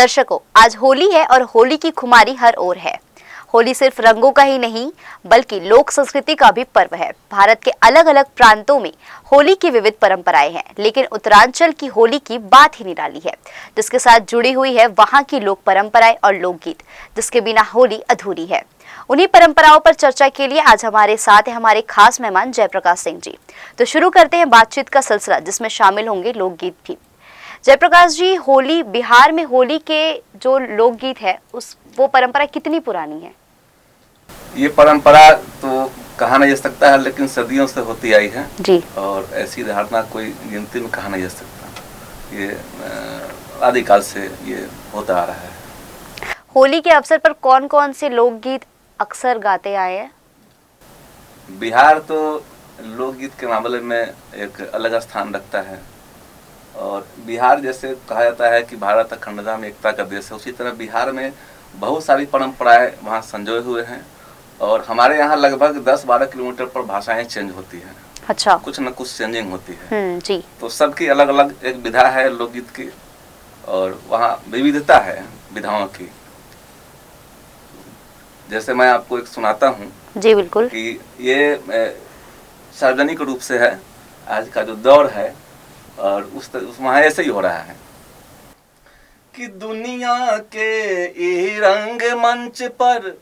दर्शकों, आज होली है और होली की खुमारी हर ओर है। होली सिर्फ रंगों का ही नहीं बल्कि लोक संस्कृति का भी पर्व है। भारत के अलग अलग प्रांतों में होली की विविध परंपराएं हैं, लेकिन उत्तरांचल की होली की बात ही निराली है, जिसके साथ जुड़ी हुई है वहां की लोक परंपराएं और लोकगीत, जिसके बिना होली अधूरी है। उन्हीं परंपराओं पर चर्चा के लिए आज हमारे साथ है हमारे खास मेहमान जयप्रकाश सिंह जी। तो शुरू करते हैं बातचीत का सिलसिला, जिसमें शामिल होंगे लोकगीत भी। जयप्रकाश जी, होली, बिहार में होली के जो लोकगीत है वो परंपरा कितनी पुरानी है? ये परंपरा तो कहा नहीं जा सकता है, लेकिन सदियों से होती आई है जी। और ऐसी धारणा कोई गिनती में कहा नहीं जा सकता। ये आदिकाल से ये होता आ रहा है। होली के अवसर पर कौन कौन से लोकगीत अक्सर गाते आए हैं? बिहार तो लोकगीत के मामले में एक अलग स्थान रखता है और बिहार जैसे कहा जाता है कि भारत अखंडता में एकता का देश है, उसी तरह बिहार में बहुत सारी परंपराएं वहाँ संजोए हुए हैं और हमारे यहाँ लगभग 10-12 किलोमीटर पर भाषाएं चेंज होती हैं। अच्छा। कुछ न कुछ चेंजिंग होती है। जी। तो सबकी अलग अलग एक विधा है लोकगीत की और वहाँ विविधता है विधाओं की। जैसे मैं आपको एक सुनाता हूँ। जी बिल्कुल। कि ये सार्वजनिक रूप से है, आज का जो दौर है और उस वहाँ ऐसे ही हो रहा है कि दुनिया के ई रंग मंच पर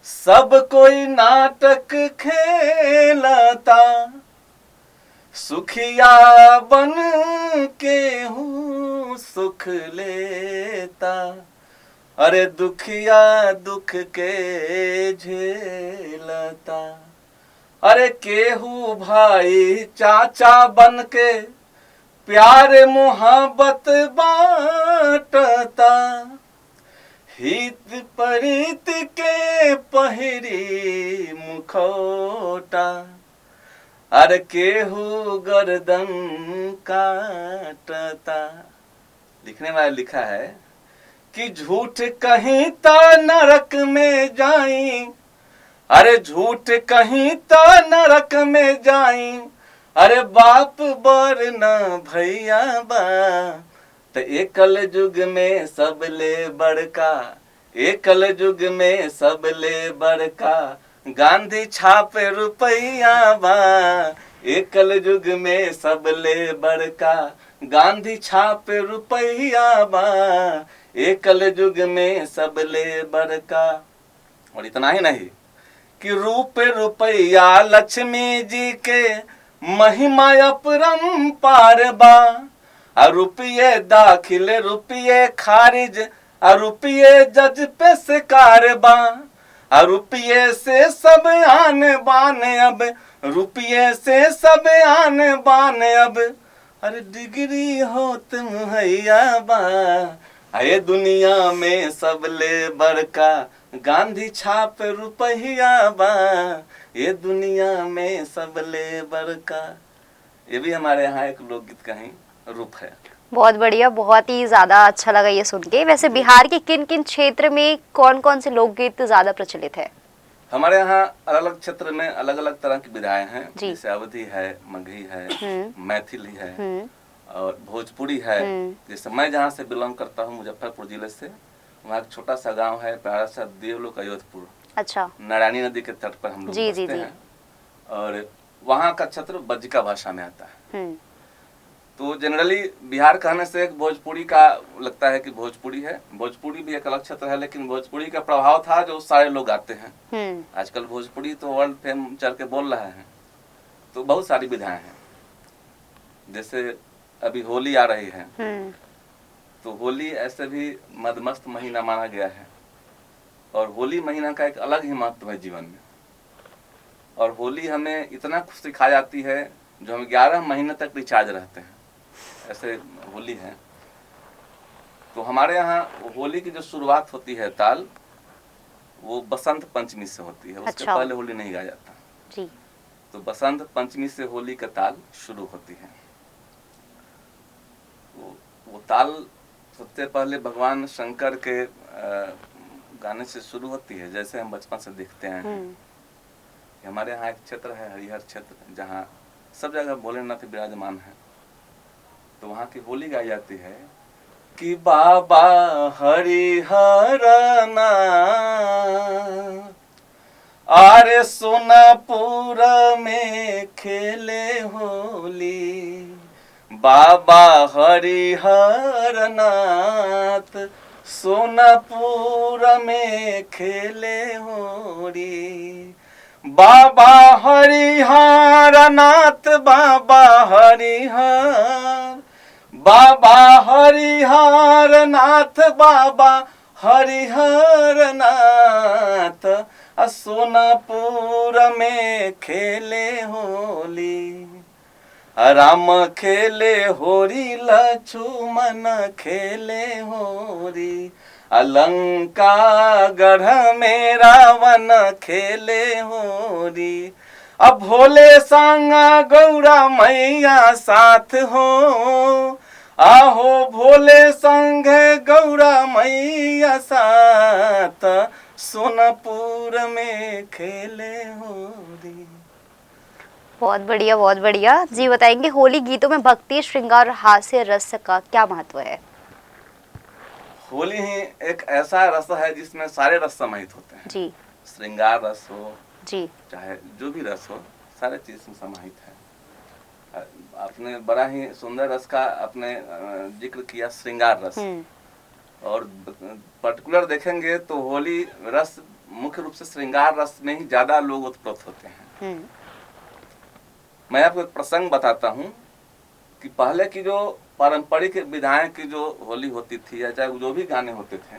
सब कोई नाटक खेलता, सुखिया बन के हूँ सुख लेता, अरे दुखिया दुख के झेलता, अरे केहू भाई चाचा बन के प्यार मोहब्बत बांटता, हित परित के पहिरी मुखौटा, अरे केहू गर्दन काटता। लिखने वाले लिखा है कि झूठ कहीं तो नरक में जाई, अरे झूठ कहीं तो नरक में जाई, अरे बाप बर न भैया बा, तो एकल युग में सबले बड़का, एकल युग में सबले बड़का गांधी छापे रुपैया बा, एकल युग में सबले बड़का गांधी छापे रुपैया बा, एकल युग में सबले बड़का। और इतना ही नहीं कि रूप रुपैया लक्ष्मी जी के महिमा अपरंपार बा, रुपये दाखिल रुपये खारिज, रुपये जज पे शिकार बा, रुपये से सब आन बान अब, रुपये से सब आन बान अब, अरे डिग्री हो तुम हैया बा, अरे दुनिया में सबले बड़का गांधी छाप रुपया बा, ये दुनिया में सबले बड़का। ये भी हमारे यहाँ एक लोकगीत का ही रूप है। बहुत बढ़िया, बहुत ही ज्यादा अच्छा लगा ये सुन के। वैसे बिहार के किन किन क्षेत्र में कौन कौन से लोकगीत ज्यादा प्रचलित है? हमारे यहाँ अलग अलग क्षेत्र में अलग अलग तरह की विधाएं हैं, जैसे अवधी है, मगही है, मैथिली है और भोजपुरी है। जैसे मैं जहाँ से बिलोंग करता हूँ, मुजफ्फरपुर जिले से, वहाँ एक छोटा सा गांव है प्यारा सा देवलोक अयोधपुर। अच्छा। नारायणी नदी के तट पर हम लोग बसते हैं और वहाँ का क्षेत्र बज्जिका भाषा में आता है। तो जनरली बिहार कहने से एक भोजपुरी का लगता है कि भोजपुरी है, भोजपुरी भी एक अलग क्षेत्र है, लेकिन भोजपुरी का प्रभाव था जो सारे लोग आते हैं। आजकल भोजपुरी तो वर्ल्ड फेम चल के बोल रहा है। तो बहुत सारी विधाएं हैं। जैसे अभी होली आ रही है, तो होली ऐसे भी मदमस्त महीना माना गया है और होली महीना का एक अलग ही महत्व है जीवन में। और होली हमें इतना कुछ सिखा जाती है जो हम 11 महीने तक रिचार्ज रहते हैं, ऐसे होली है। तो हमारे यहाँ होली की जो शुरुआत होती है ताल, वो बसंत पंचमी से होती है। उसके पहले होली नहीं गाया जाता जी। तो बसंत पंचमी से होली का ताल शुरू होती है। वो ताल सबसे पहले भगवान शंकर के गाने से शुरू होती है, जैसे हम बचपन से देखते हैं। हमारे यहाँ एक क्षेत्र है हरिहर क्षेत्र, जहाँ सब जगह भोलेनाथ विराजमान है। तो वहाँ की होली गाई जाती है कि बाबा हरिहर नाथ अरे सोनापुर में खेले होली, बाबा हरिहर नाथ सोनापुर में खेले होली, बाबा हरिहर नाथ बाबा हरिहर, बाबा हरिहर नाथ बाबा हरिहर नाथ सोनापुर में खेले होली, राम खेले होरी लक्ष्मण खेले होरी, अलंका गढ़ में रावण खेले होरी, अब भोले संग गौरा मैया साथ हो, आहो भोले संग गौरा मैया साथ सोनापुर में खेले होली। बहुत बढ़िया, बहुत बढ़िया जी। बताएंगे होली गीतों में भक्ति, श्रृंगार, हास्य रस का क्या महत्व है? होली ही एक ऐसा रस है जिसमें सारे रस समाहित होते हैं जी। श्रृंगार रस हो जी, चाहे जो भी रस हो, सारे चीज में समाहित है। आपने बड़ा ही सुंदर रस का अपने जिक्र किया, श्रृंगार रस, और पर्टिकुलर देखेंगे तो होली रस मुख्य रूप से श्रृंगार रस में ही ज्यादा लोग उत्प्रोत होते हैं। मैं आपको एक प्रसंग बताता हूँ कि पहले की जो पारंपरिक विधाएं की जो होली होती थी या चाहे जो भी गाने होते थे,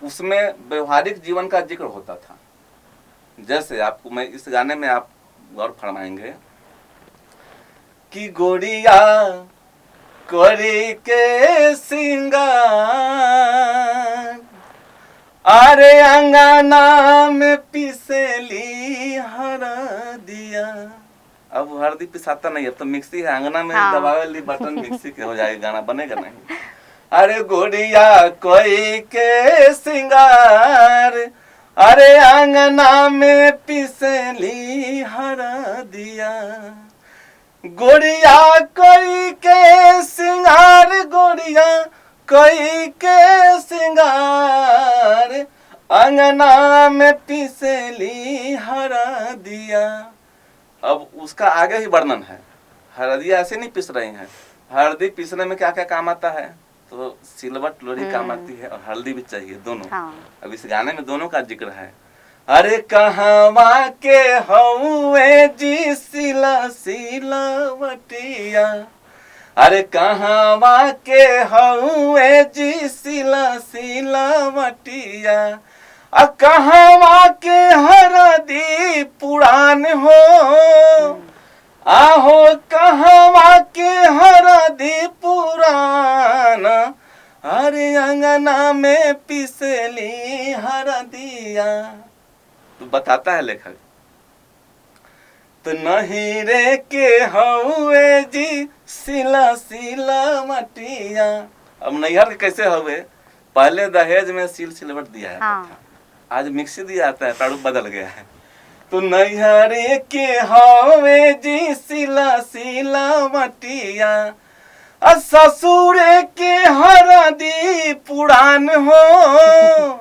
उसमें व्यवहारिक जीवन का जिक्र होता था। जैसे आपको मैं इस गाने में आप गौर फरमाएंगे कि गोरिया करी के सिंगार, अरे अंगना में पिसेली हरा दिया। अब हल्दी पिसाता नहीं, अब तो मिक्सी है, अंगना में दबावे बटन मिक्सी के हो जाएगा, गाना बनेगा नहीं। अरे गोरिया कोई के सिंगार, अरे अंगना में पिसेली हरा दिया, गोरिया कोई के सिंगार, गोरिया कोई के सिंगार, अंगना में पिसेली हरा दिया। अब उसका आगे ही वर्णन है। हल्दी ऐसे नहीं पिस रही है, हल्दी पिसने में क्या क्या काम आता है, तो सिलवट लोरी काम आती है और हल्दी भी चाहिए, दोनों। अब इस गाने में दोनों का जिक्र है। अरे कहवा के हउए जी सिला सिलावटिया, अरे कहवा के हउए जी सिला सिलावटिया, कहवा के हरदी पुराण हो, आहो कहवा के हरदी पुराण, अरे अंगना में पिसली हरदिया। तो बताता है लेखक, तो नहीं रे के हउए जी सिला सिला मटिया। अब नैहर के कैसे हुए, पहले दहेज में सिल सिलवट दिया जाता था, आज मिक्सी दिया जाता है, प्रारूप बदल गया है। तो नैहर के हउए जी सिला सिला मटिया, ससुर के हरदी पुराण हो,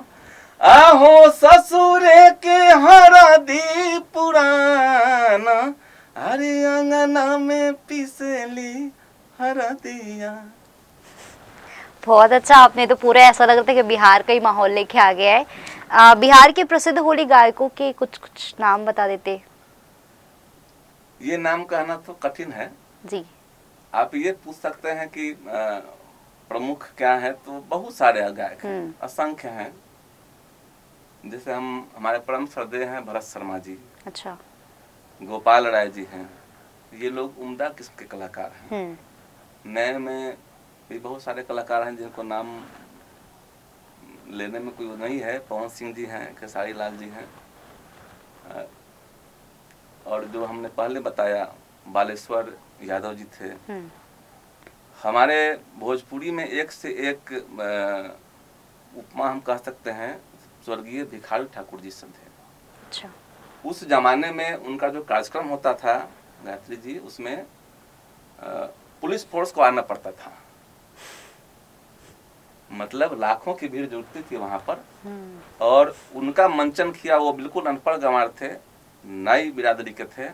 आहो ससुर के हरदी पुराण, अरे अंगना में पिसली हरदिया। बहुत अच्छा, आपने तो पूरा ऐसा लगता है कि बिहार का ही माहौल लेके आ गया है। बिहार के प्रसिद्ध होली गायकों के कुछ कुछ नाम बता देते। ये नाम कहना तो कठिन है जी। आप ये पूछ सकते हैं कि प्रमुख क्या है, तो बहुत सारे गायक हैं, असंख्य हैं। जैसे हमारे परम श्रद्धेय हैं भरत शर्मा जी, अच्छा, गोपाल राय जी हैं, ये लोग उम्दा किस्म के कलाकार हैं। नए में भी बहुत सारे कलाकार हैं जिनको नाम लेने में कोई नहीं है। पवन सिंह जी हैं, खेसारी लाल जी हैं, और जो हमने पहले बताया बालेश्वर यादव जी थे। हमारे भोजपुरी में एक से एक उपमा हम कह सकते हैं, स्वर्गीय भिखारी ठाकुर जी सब थे। अच्छा। उस जमाने में उनका जो कार्यक्रम होता था गायत्री जी, उसमें पुलिस फोर्स को आना पड़ता था। मतलब लाखों की भीड़ जुटती थी वहाँ पर। और उनका मंचन किया, वो बिल्कुल अनपढ़ गंवार थे, नई बिरादरी के थे,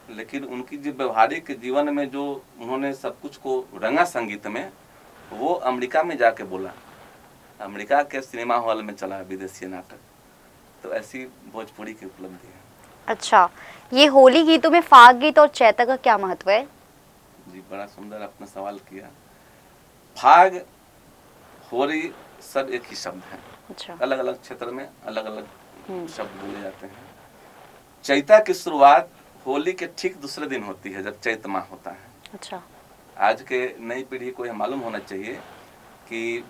लेकिन उनकी जो व्यवहारिक जीवन में जो उन्होंने सब कुछ को रंगा संगीत में, वो अमेरिका में जाके बोला, अमेरिका के सिनेमा हॉल में चला विदेशी नाटक। तो ऐसी भोजपुरी की उपलब्धि है। अच्छा, ये होली गीतों में फाग गीत और चैता का क्या महत्व है? जी, बड़ा सुंदर आपने सवाल किया। फाग, होली सब एक ही शब्द है। अच्छा। अलग अलग क्षेत्र में अलग अलग शब्द बोले जाते हैं। चैता की शुरुआत होली के ठीक दूसरे दिन होती है, जब चैत माह होता है। अच्छा। आज के नई पीढ़ी को यह मालूम होना चाहिए कि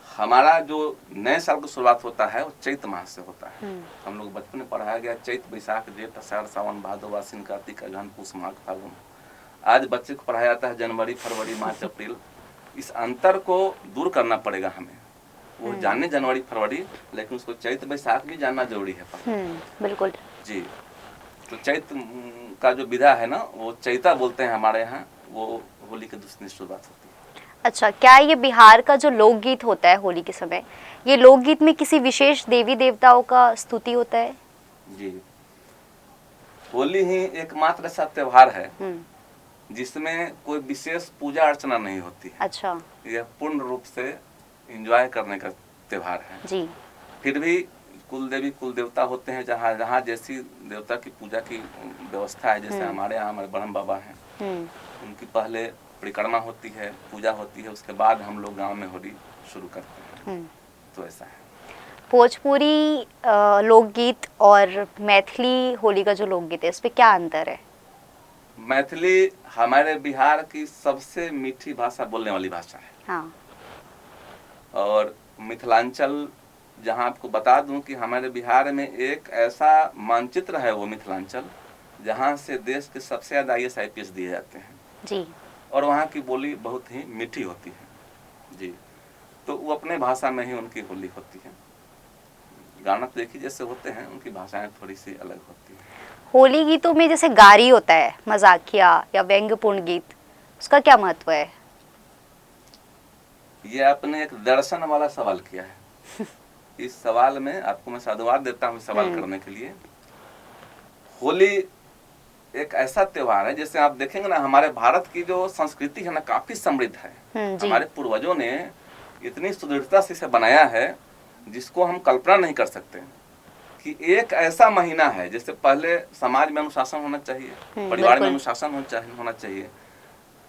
हमारा जो नए साल की शुरुआत होता है वो चैत माह से होता है। हम लोग बचपन में पढ़ाया गया चैत बैसाख जेठ आषाढ़ सावन भादो आश्विन कार्तिक अगहन पूस माघ फागुन। आज बच्चे को पढ़ाया जाता है जनवरी फरवरी मार्च अप्रैल। इस अंतर को दूर करना पड़ेगा हमें। वो जाने जनवरी फरवरी, लेकिन उसको चैत बैसाख भी जानना जरूरी है। बिल्कुल जी। तो चैत का जो विधा है ना, वो चैता बोलते हैं हमारे यहाँ, वो होली के दूसरी शुरुआत होती है। अच्छा, क्या ये बिहार का जो लोकगीत होता है होली के समय, ये लोकगीत में किसी विशेष देवी देवताओं का स्तुति होता है? जी, होली ही एकमात्र ऐसा त्योहार है जिसमें कोई विशेष पूजा अर्चना नहीं होती है। अच्छा। यह पूर्ण रूप से एंजॉय करने का त्योहार है। जी। फिर भी कुल देवी कुल देवता होते हैं, जहाँ जहाँ जैसी देवता की पूजा की व्यवस्था है। जैसे हमारे यहाँ हमारे ब्रह्म बाबा हैं, उनकी पहले परिक्रमा होती है, पूजा होती है, उसके बाद हम लोग गांव में होली शुरू करते हैं। तो ऐसा है। भोजपुरी लोकगीत और मैथिली होली का जो लोकगीत है, इस पे क्या अंतर है? मैथिली हमारे बिहार की सबसे मीठी भाषा बोलने वाली भाषा है। हाँ। और मिथिलांचल, जहाँ आपको बता दूं कि हमारे बिहार में एक ऐसा मानचित्र है, वो मिथिलांचल, जहाँ से देश के सबसे ज़्यादा IAS IPS दिए जाते हैं। जी। और वहाँ की बोली बहुत ही मीठी होती है। जी। तो वो अपने भाषा में ही उनकी होली होती है। गाना तो एक ही जैसे होते हैं, उनकी भाषाएं थोड़ी सी अलग होती हैं। होली गीतों में जैसे गारी होता है, मजाकिया या व्यंग्यपूर्ण गीत, उसका क्या महत्व है? ये आपने एक दर्शन वाला सवाल किया है। इस सवाल में आपको मैं साधुवाद देता हूँ सवाल करने के लिए। होली एक ऐसा त्योहार है, जैसे आप देखेंगे ना, हमारे भारत की जो संस्कृति है ना, काफी समृद्ध है। हमारे पूर्वजों ने इतनी सुदृढ़ता से इसे बनाया है जिसको हम कल्पना नहीं कर सकते। कि एक ऐसा महीना है, जैसे पहले समाज में अनुशासन होना चाहिए, परिवार में अनुशासन होना चाहिए,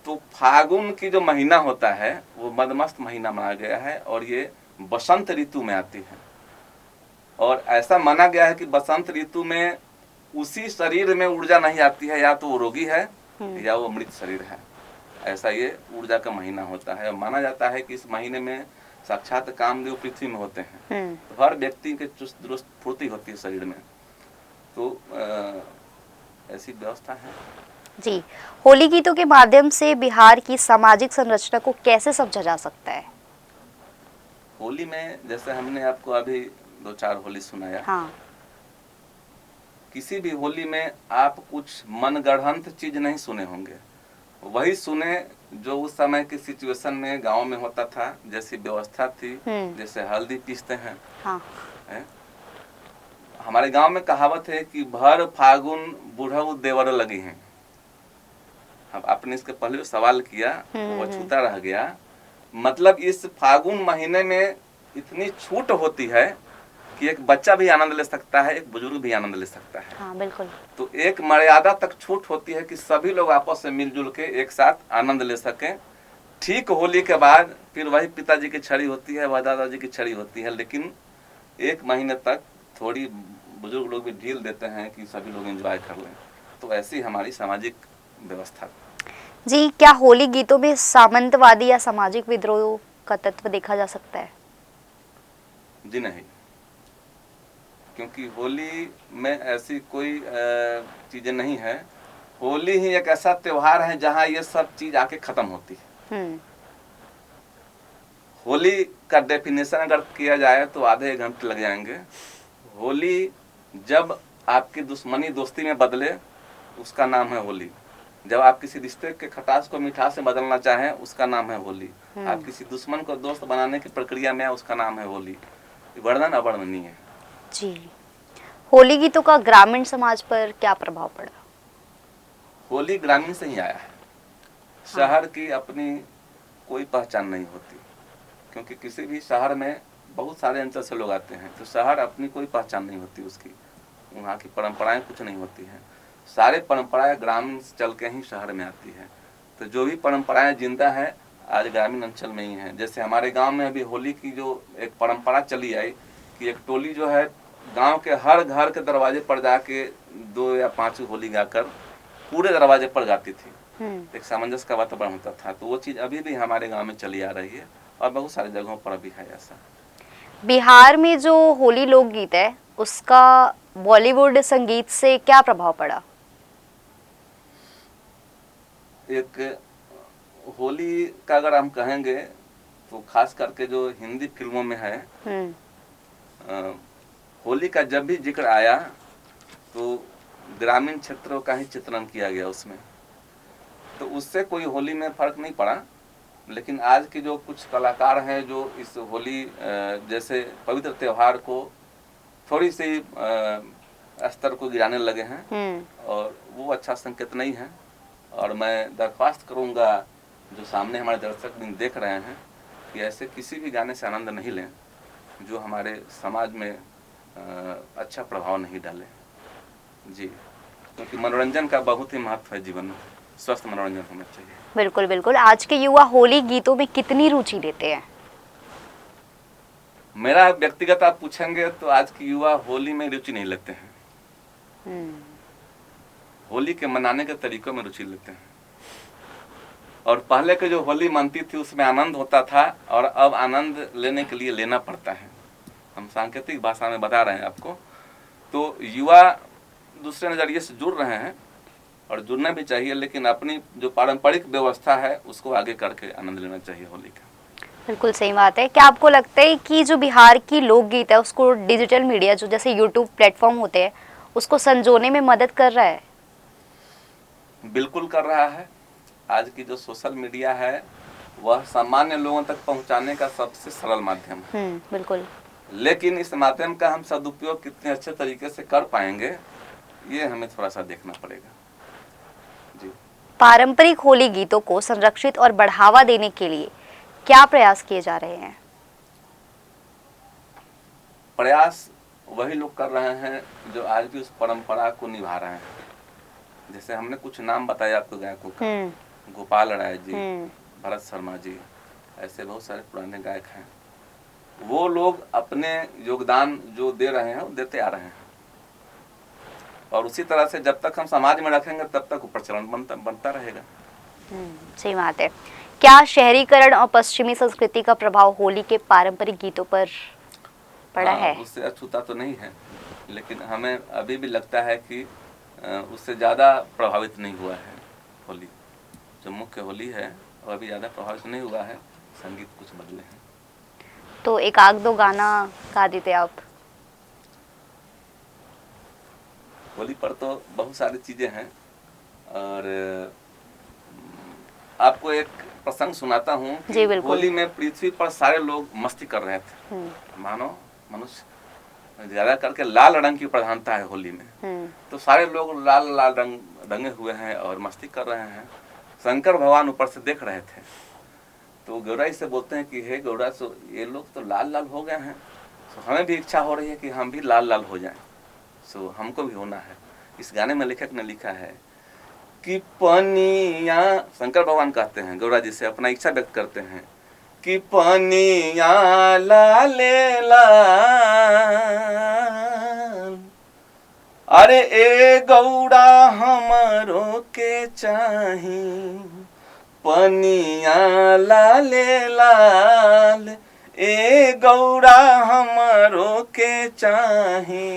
तो फागुन की जो महीना होता है वो मदमस्त महीना माना गया है, और ये बसंत ऋतु में आती है। और ऐसा माना गया है कि बसंत ऋतु में उसी शरीर में ऊर्जा नहीं आती है, या तो वो रोगी है या वो मृत शरीर है। ऐसा ये ऊर्जा का महीना होता है। माना जाता है कि इस महीने में साक्षात कामदेव पृथ्वी में होते हैं। तो हर व्यक्ति के चुस्त दुरुस्त फुर्ती होती है शरीर में। तो ऐसी व्यवस्था है। जी। होली गीतों के माध्यम से बिहार की सामाजिक संरचना को कैसे समझा जा सकता है? होली में, जैसे हमने आपको अभी 2-4 होली सुनाया, हाँ। किसी भी होली में आप कुछ मनगढ़ंत चीज नहीं सुने होंगे। वही सुने जो उस समय की सिचुएशन में गांव में होता था, जैसी व्यवस्था थी। जैसे हल्दी पीसते हैं। हाँ। हमारे गांव में कहावत है कि भर फागुन बूढ़ऊ देवर लगी हैं। अब आपने इसके पहले सवाल किया, वो छूता रह गया। मतलब इस फागुन महीने में इतनी छूट होती है कि एक बच्चा भी आनंद ले सकता है, एक बुजुर्ग भी आनंद ले सकता है। हाँ, बिल्कुल। तो एक मर्यादा तक छूट होती है कि सभी लोग आपस में मिलजुल के एक साथ आनंद ले सकें। ठीक होली के बाद फिर वही पिताजी की छड़ी होती है, वह दादाजी की छड़ी होती है, लेकिन 1 महीने तक थोड़ी बुजुर्ग लोग भी ढील देते हैं कि सभी लोग एंजॉय कर लें। तो ऐसी हमारी सामाजिक व्यवस्था। जी, क्या होली गीतों में सामंतवादी या सामाजिक विद्रोह का तत्व देखा जा सकता है? जी नहीं, क्योंकि होली में ऐसी कोई चीजें नहीं है। होली ही एक ऐसा त्योहार है जहाँ ये सब चीज आके खत्म होती है। होली का डेफिनेशन अगर किया जाए तो आधे 1 घंटे लग जाएंगे। होली जब आपकी दुश्मनी दोस्ती में बदले, उसका नाम है होली। जब आप किसी रिश्ते के खटास को मिठास से बदलना चाहें, उसका नाम है होली। आप किसी दुश्मन को दोस्त बनाने की प्रक्रिया में, उसका नाम है होली। वर्णन अवर्णनीय है जी। होली गीतों का ग्रामीण समाज पर क्या प्रभाव पड़ा? होली ग्रामीण से ही आया है। शहर की अपनी कोई पहचान नहीं होती, क्योंकि किसी भी शहर में बहुत सारे अंचल से लोग आते हैं, तो शहर अपनी कोई पहचान नहीं होती उसकी, वहाँ की परंपराएं कुछ नहीं होती हैं। सारे परंपराएं ग्रामीण से चल के ही शहर में आती है। तो जो भी परंपराएं जिंदा है आज ग्रामीण अंचल में ही है। जैसे हमारे गांव में अभी होली की जो एक परंपरा चली आई कि एक टोली जो है गांव के हर घर के दरवाजे पर जाके 2 या 5 होली गाकर पूरे दरवाजे पर गाती थी। एक सामंजस्य का वातावरण होता था। तो वो चीज़ अभी भी हमारे गांव में चली आ रही है और बहुत सारी जगहों पर अभी है ऐसा। बिहार में जो होली लोकगीत है उसका बॉलीवुड संगीत से क्या प्रभाव पड़ा? एक होली का अगर हम कहेंगे तो खास करके जो हिंदी फिल्मों में है, होली का जब भी जिक्र आया तो ग्रामीण क्षेत्रों का ही चित्रण किया गया उसमें। तो उससे कोई होली में फर्क नहीं पड़ा। लेकिन आज के जो कुछ कलाकार हैं जो इस होली जैसे पवित्र त्योहार को थोड़ी सी स्तर को गिराने लगे हैं, और वो अच्छा संकेत नहीं है। और मैं दरख्वास्त करूंगा जो सामने हमारे दर्शक भी देख रहे हैं कि ऐसे किसी भी गाने से आनंद नहीं लें जो हमारे समाज में अच्छा प्रभाव नहीं डाले। जी, क्योंकि मनोरंजन का बहुत ही महत्व है जीवन में, स्वस्थ मनोरंजन होना चाहिए। बिल्कुल बिल्कुल। आज के युवा होली गीतों में कितनी रुचि लेते हैं? मेरा व्यक्तिगत आप पूछेंगे तो आज के युवा होली में रुचि नहीं लेते हैं। होली के मनाने के तरीकों में रुचि लेते हैं। और पहले के जो होली मनती थी उसमें आनंद होता था, और अब आनंद लेने के लिए लेना पड़ता है। हम सांकेतिक भाषा में बता रहे हैं आपको। तो युवा दूसरे नज़रिए से जुड़ रहे हैं और जुड़ना भी चाहिए, लेकिन अपनी जो पारंपरिक व्यवस्था है उसको आगे करके आनंद लेना चाहिए होली का। बिल्कुल सही बात है। क्या आपको लगता है कि जो बिहार की लोकगीत है उसको डिजिटल मीडिया जो जैसे यूट्यूब प्लेटफॉर्म होते हैं उसको संजोने में मदद कर रहा है? बिल्कुल कर रहा है। आज की जो सोशल मीडिया है वह सामान्य लोगों तक पहुंचाने का सबसे सरल माध्यम है। बिल्कुल। लेकिन इस माध्यम का हम सदुपयोग कितने अच्छे तरीके से कर पाएंगे ये हमें थोड़ा सा देखना पड़ेगा। जी। पारंपरिक होली गीतों को संरक्षित और बढ़ावा देने के लिए क्या प्रयास किए जा रहे हैं? प्रयास वही लोग कर रहे हैं जो आज भी उस परंपरा को निभा रहे हैं। जैसे हमने कुछ नाम बताया आपको गायकों का, गोपाल राय जी, भरत शर्मा जी, ऐसे बहुत सारे पुराने गायक हैं। वो लोग अपने योगदान जो दे रहे हैं वो देते आ रहे हैं, और उसी तरह से जब तक हम समाज में रखेंगे तब तक प्रचलन बनता रहेगा। सही बात है। क्या शहरीकरण और पश्चिमी संस्कृति का प्रभाव होली के पारंपरिक गीतों पर पड़ा है? उससे अछूता तो नहीं है, लेकिन हमें अभी भी लगता है कि उससे ज़्यादा प्रभावित नहीं हुआ है होली। जो मुख्य होली है वो अभी ज़्यादा प्रभावित नहीं हुआ है, संगीत कुछ बदले हैं। तो एक आध दो गाना गा देते आप। होली पर तो बहुत सारी चीज़ें हैं, और आपको एक प्रसंग सुनाता हूँ कि होली में पृथ्वी पर सारे लोग मस्ती कर रहे थे। मानो मनुष्य ज्यादा करके लाल रंग की प्रधानता है होली में, तो सारे लोग लाल लाल रंग रंगे हुए हैं और मस्ती कर रहे हैं। शंकर भगवान ऊपर से देख रहे थे, तो गौराई से बोलते हैं कि हे गौरा, सो ये लोग तो लाल लाल हो गए हैं, तो हमें भी इच्छा हो रही है कि हम भी लाल लाल हो जाएं, सो हमको भी होना है। इस गाने में लेखक ने लिखा है कि पनिया, शंकर भगवान कहते हैं गौरा जी से, अपना इच्छा व्यक्त करते हैं कि पनिया लाले लाल, अरे ए गौड़ा हमरो के चाही, पनिया लाले लाल, ए गौड़ा हमरो के चाही।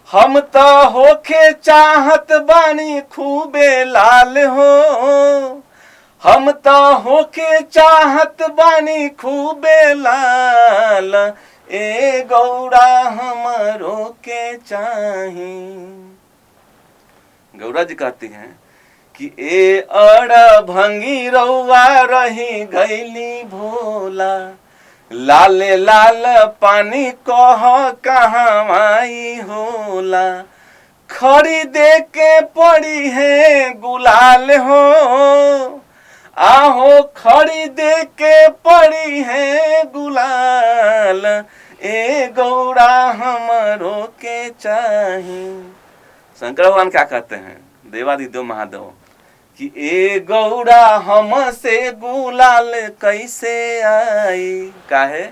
हम तो होके चाहत बानी खूबे लाल हो, हम तो होके चाहत बानी खूबे लाल, ए गौड़ा हमरो के चाही। गौरा जी कहती हैं कि ए अड़ भंगी रउआ रही गईली भोला, लाले लाल पानी कह कहाँ आई होला, खरीदे के पड़ी है गुलाल हो, आहो खरीदे के पड़ी है गुलाल, ए गौड़ा हमरो के चाही। शंकर भगवान क्या कहते हैं, देवादिदेव महादेव, कि ए गौड़ा हमसे गुलाल कैसे आई, काहे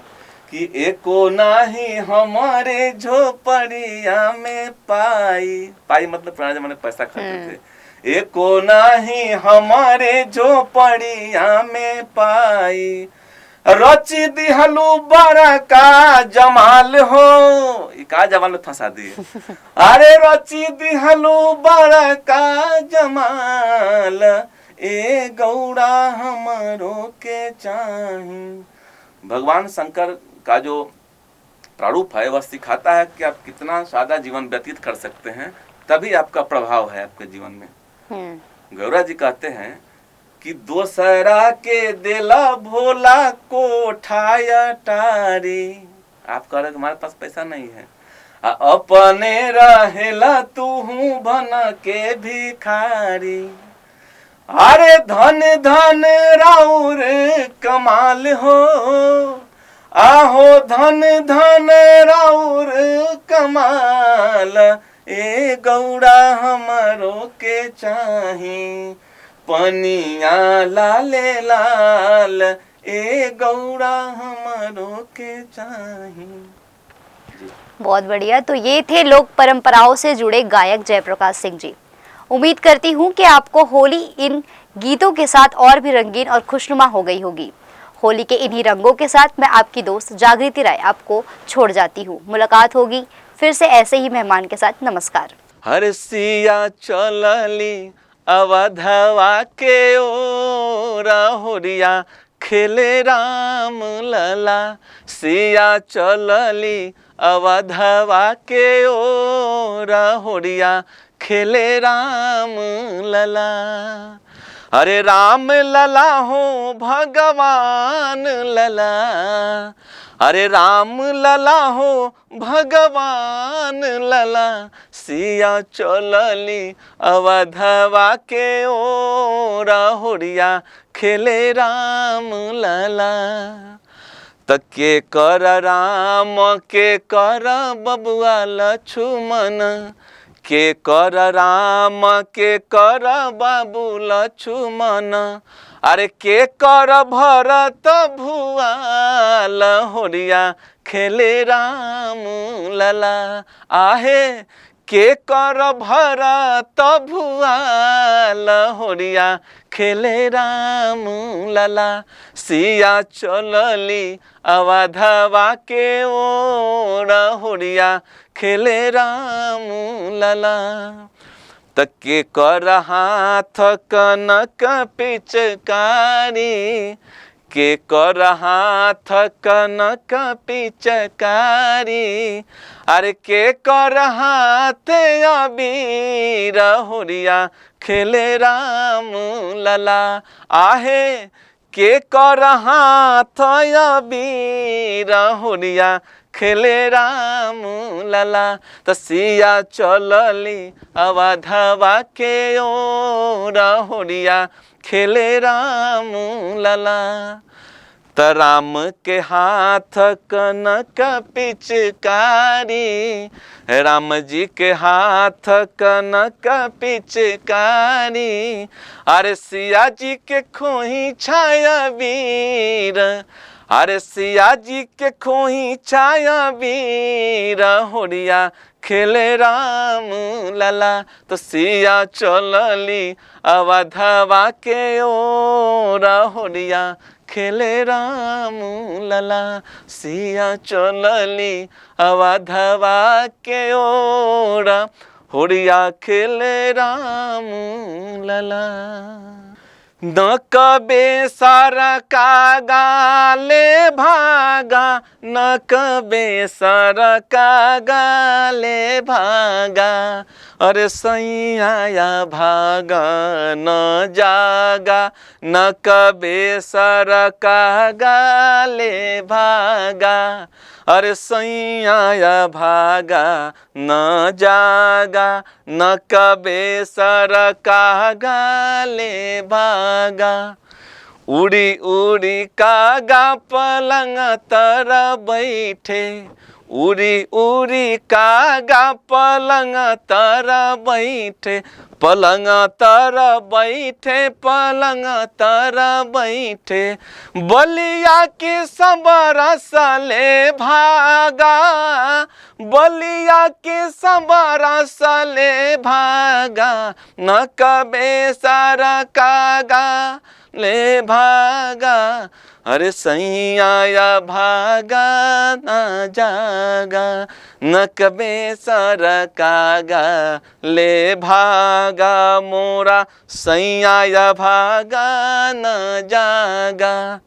कि एको नाही हमारे झोपड़िया में पाई, पाई मतलब पुराने जमाने पैसा खाते थे, एको नाही हमारे झोपड़िया में पाई, रची दिहलू बड़ा का जमाल हो, का जमाल में फंसा दिए, अरे रची दिहलू बड़ा का जमाल, ए गौड़ा हमारो के चाही। भगवान शंकर का जो प्रारूप है वह सिखाता है कि आप कितना सादा जीवन व्यतीत कर सकते हैं, तभी आपका प्रभाव है आपके जीवन में। गौरा जी कहते हैं कि दोसरा के दिला भोला कोठाया टारी, आप कह रहे हमारे पास पैसा नहीं है, अपने रहेला तू बन के भिखारी, अरे धन धन राउर कमाल हो, आहो धन धन राउर कमाल, ए गौड़ा हमारो के चाही, पनिया लाले लाल, ए गौड़ा हमारो के चाही। बहुत बढ़िया। तो ये थे लोक परंपराओं से जुड़े गायक जयप्रकाश सिंह जी। उम्मीद करती हूँ कि आपको होली इन गीतों के साथ और भी रंगीन और खुशनुमा हो गई होगी। होली के इन्हीं रंगों के साथ मैं आपकी दोस्त जागृति राय आपको छोड़ जाती हूँ। मुलाकात होगी फिर से ऐसे ही मेहमान के साथ। नमस्कार। हर सिया चलली अवधवा के ओरा, होरिया खेले राम लला, सिया चलली अवधवा के ओरा, होरिया खेले राम लला, अरे राम लला हो भगवान लला, अरे राम लला हो भगवान लला, सिया चलली अवधवा के ओरा, होरिया खेले राम लला, तके कर राम के कर बबुआ लक्ष्मण, के कर राम के कर बाबू लक्ष्मण, अरे के कर भरत भुआल, होरिया खेले राम लला, आहे के कर भरत भुआल, होरिया खेले राम लला, सिया चलली अवधवा के ओरा, होरिया खेले राम लला, तके कर हाथ कनक पिचकारी, के कर हाथ कनक पिचकारी, अरे के कर हाथ अबीर, होरिया खेले राम लला, आहे के कर हाथ अबीर, होरिया खेले राम लला, तसिया चलली अवधवा के ओरा, होरिया खेले राम लला, त राम के हाथ कनक पिचकारी, राम जी के हाथ कनक पिचकारी, अरे सिया जी के खोही छाया वीर, अरे सिया जी के खोही छाया वीर, होरिया खेले राम लला, तो सिया चलली अवधवा के ओरा, होरिया खेले राम लला, सिया चलली अवधवा के ओरा, होरिया खेले राम लला, न कबे सारा का गाले भागा, न कबे सारा का गाले भागा, अरे सैया भागा न जागा न कबे सर का गाले भागा। अरे सैया भागा न जागा न कबे सर का गाले भागा। उड़ी उड़ी कागा पलंग तर बैठे, उड़ी उड़ी कागा पलंग तर बैठे, पलंग तर बैठे पलंग तर बैठे। बलिया के सब रसले भागा, बलिया के सब रसले भागा न कबे सर कागा ले भागा। अरे सैया भागा न जागा न कबे सर कागा ले भागा। मोरा सैया भागा न जागा।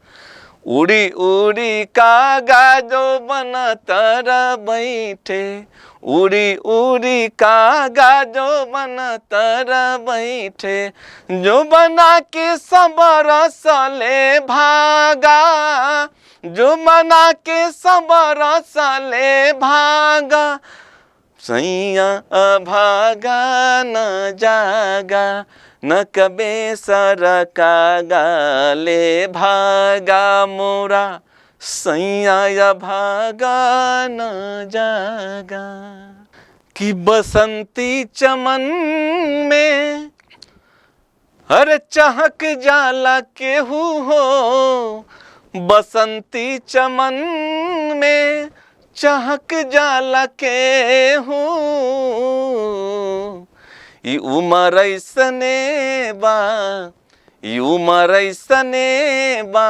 उड़ी उड़ी कागा जो बन तर बैठे, उड़ी उड़ी कागा जो बन तर बैठे। जो बना के सब रसले भागा, जो बना के सब रसले भागा। सैया भागा न जागा न कबे सर कागा ले भागा। मोरा सैया भागा न जागा। कि बसंती चमन में हर चहक जाला केहू हो, बसंती चमन में चहक जाला केहू। ई उमर ऐसने बा, ई उमर ऐसने बा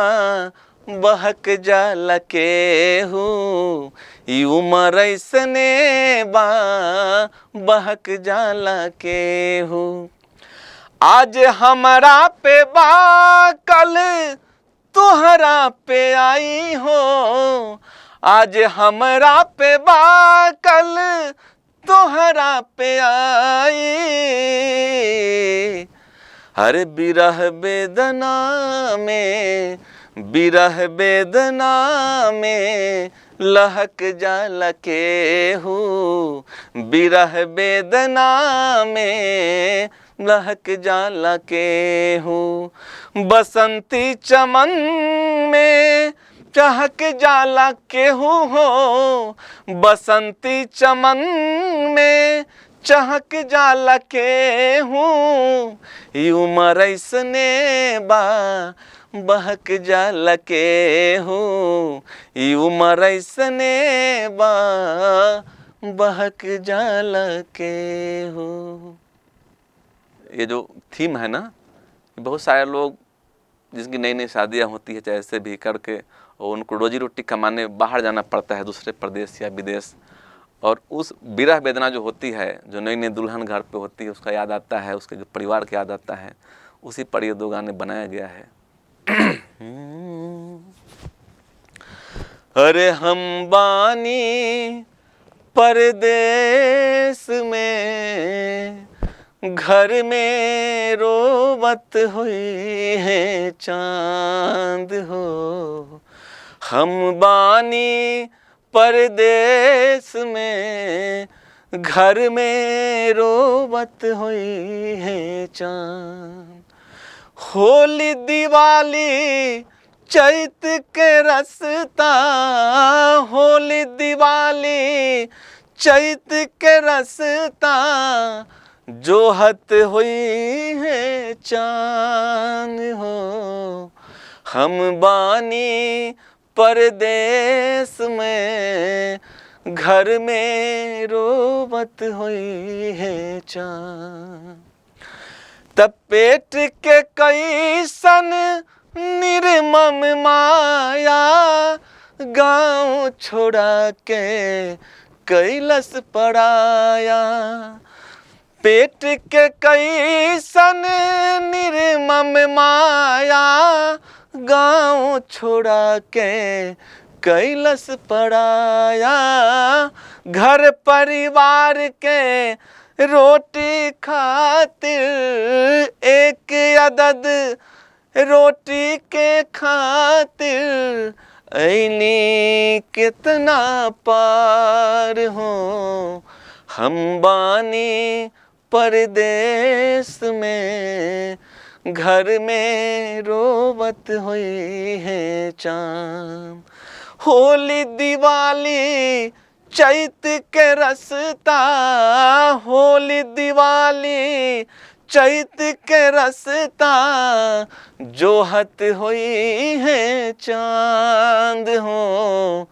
बहक जाला केहू। ई उमर ऐसने बा बहक जाला केहू। आज हमरा पे बा कल तुहरा पे आई हो, आज हमरा पे बा कल तुहरा पे आई। हर बिरह वेदना में, बिरह वेदना में लहक जाला केहू। बिरह वेदना में लहक जाला केहू। बसंती चमन में चहक जाला केहू हो, बसंती चमन में चहक जाला केहू। ई उमर ऐसने बा बहक जाला केहू। ई उमर ऐसने बा बहक जाला केहू। ये जो थीम है ना, बहुत सारे लोग जिसकी नई नई शादियाँ होती है चाहे ऐसे भी करके, और उनको रोजी रोटी कमाने बाहर जाना पड़ता है दूसरे प्रदेश या विदेश, और उस विरह वेदना जो होती है, जो नई नई दुल्हन घर पे होती है, उसका याद आता है, उसके जो परिवार की याद आता है, उसी पर ये दो गाने बनाया गया है। अरे हम बानी परदेश में, घर में रोवत हुई है चांद हो। हम बानी परदेश में, घर में रोवत हुई है चांद। होली दिवाली चैत के रसता, होली दिवाली चैत के रसता, जोहत हुई है चांद हो। हम बानी परदेश में, घर में रोवत हुई है चांद। तब पेट के कैसन निर्मम माया, गाँव छोड़ा के कैलस पराया। पेट के कैसन निर्मम माया, गाँव छोड़ा के कैलस पराया। घर परिवार के रोटी खातिर एक अदद रोटी के खातिर ऐनी कितना पार हो। हम बानी परदेश में, घर में रोवत हुई है चाँद। होली दिवाली चैत के रसता, होली दिवाली चैत के रसता, जोहत हुई है चांद हो।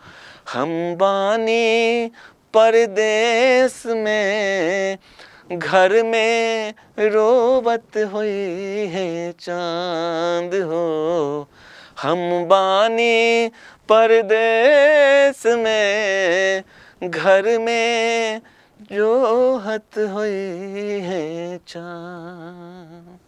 हम बानी परदेश में, घर में रोवत हुई है चांद हो। हम बानी परदेश में, घर में जोहत हुई है चाँद।